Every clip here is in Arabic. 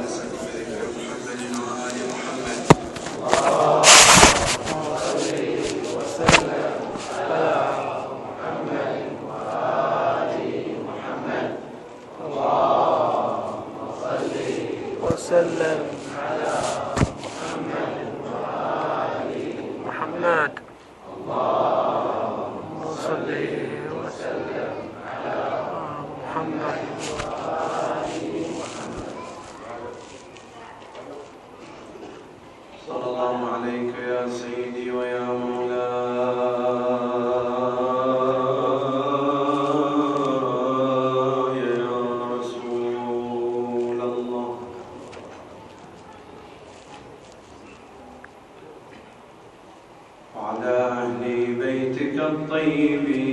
المقدسة بذكر محمد وآل محمد. اللهم صل وسلم على محمد وآل محمد. اللهم صل وسلم على محمد وآل محمد. اللهم صل وسلم على محمد وآل محمد. صلى الله عليك يا سيدي ويا مولاي يا رسول الله. وعلى أهل بيتك الطيبين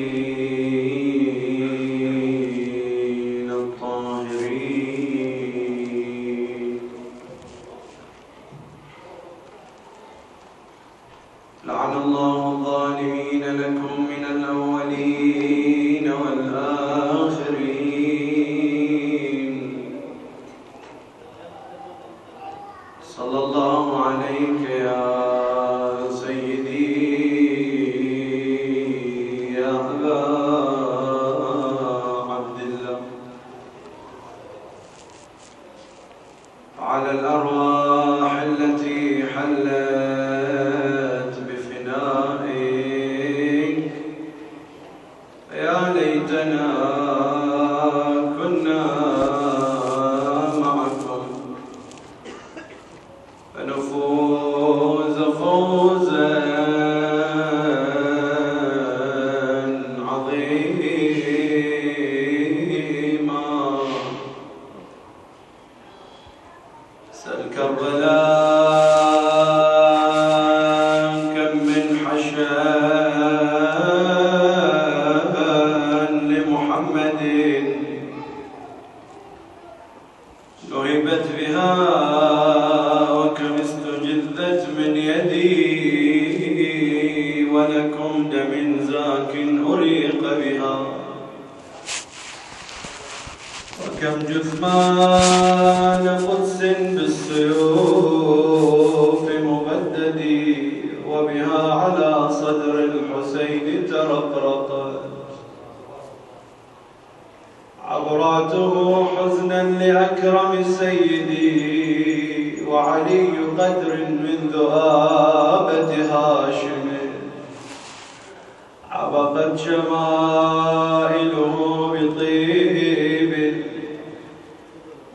الطاهرين. لعن الله الظالمين لكم من الأولين والآخرين. صلى الله عليك يا على الأرواح التي حلت بفنائك. يا ليتنا كنا معكم فنفوز فوزا عظيما. سل كربلاء كم من حشان لمحمد نهبت بها وكم استجذت من يدي ولكم دم زاك أريق بها. وكم جثمان قدس بالسيوف مبدد وبها على صدر الحسين ترقرقت عبراته حزنا لأكرم سيدي وعلي قدر من ذؤابة هاشم. عبقت شمائله بطيب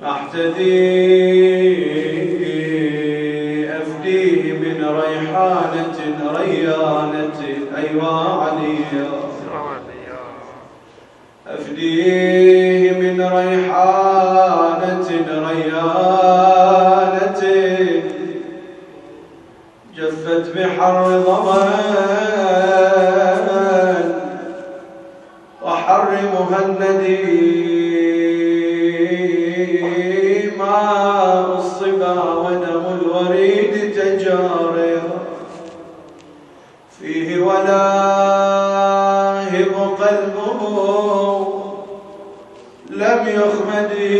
أحتدي أفديه من ريحانة ريانة. أيوا عليا أفديه من ريحانة ريانة جفت بحر ظمأ وحر مهندي. ماء الصبا ودم الوريد تجاري فيه ولاهب قلبه لم يخمده.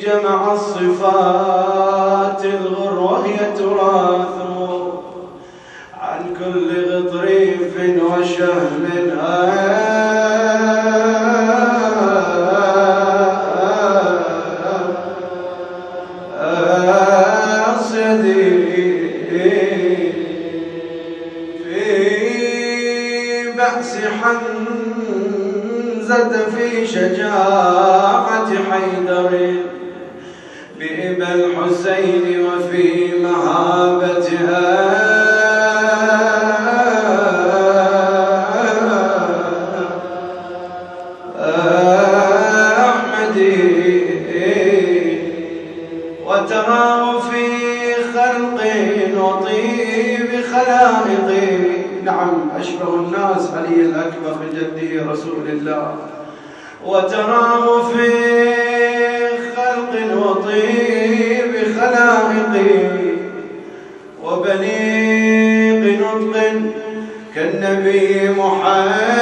جمع الصفات الغر وهي تراث عن كل غطريف وشهم بأس حمزة في شجاعة حيدر بإبا الحسين وفي مهابتها أحمدي. وتراه في خلق وطيب خلائق. نعم أشبه الناس علي الأكبر بجده رسول الله. وتراه في خلق وطيب خلائق وبليغ نطق كالنبي محمد.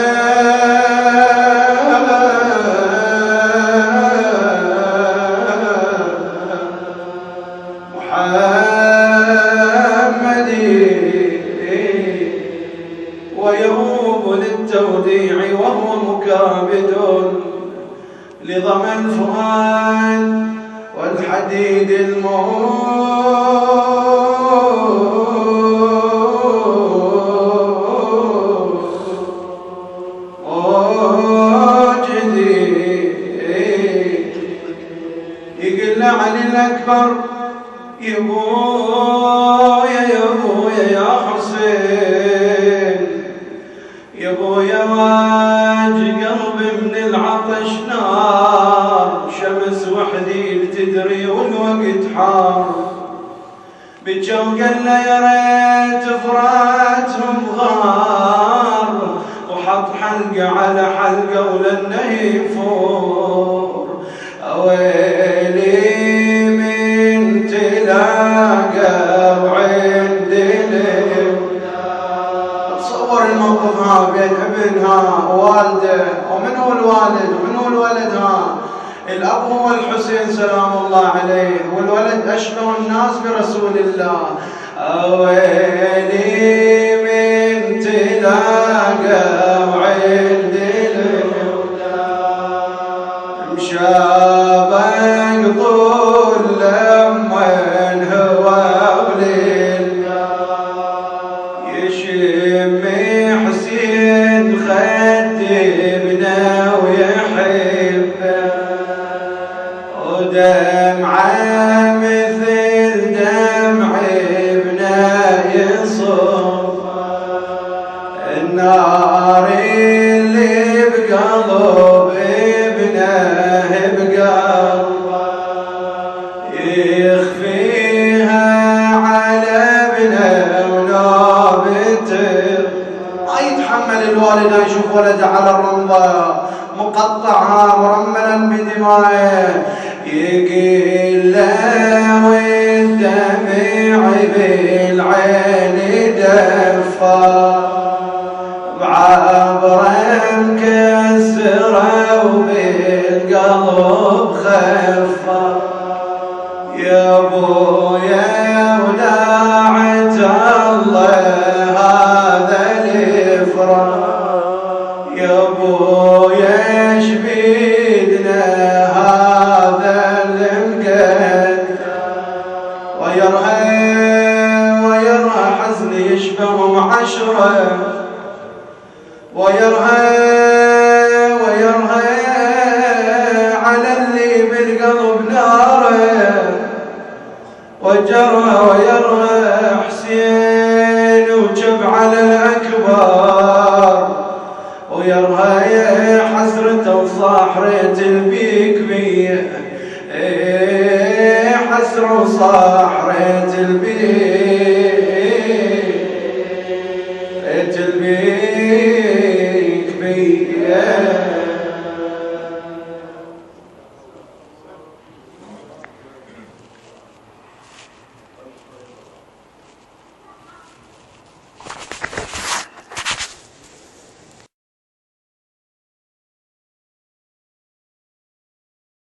لضم الفؤاد والحديد يقول علي الأكبر يبويا يبويا يا حسين يبويا واجي قلبي من العطش نار شمس وحديد تدري والوقت حار بجا وقال له يا ريت فراتهم غار وحط حلقه على حلقه ولنه يفور اويلي من تلاقى وعندي تصور الموقف ها بين ابنها ووالده ومن هو الوالد ومن هو الولد ها الأب هو الحسين سلام الله عليه والولد أشبه الناس برسول الله أويلي من تلاقى وعندي الأولاد مشابك طول لمن هو ولله يشمي حسين خدمنا ويحبه ودمعه مثل دمع ابنه يصب النار اللي بقلب ابنه بقلبه يخفيها على ابنه ونوبته ما يتحمل الوالد يشوف ولده على الرمضة مقطعها مرملا بدمائه يقول له والدمع بالعين دفا بعبره مكسره وبالقلب خفا يا ابويا وداعت الله هذا الافراط يا ابويا شبيدنا هذا المقدر ويرها حزن يشبه عشرة ويرها على اللي بالقلب ناره ويرها حسين وجب على الأكبر ويرها حسرته وصاحرة البيك بيه حسرة وصاحرة البيك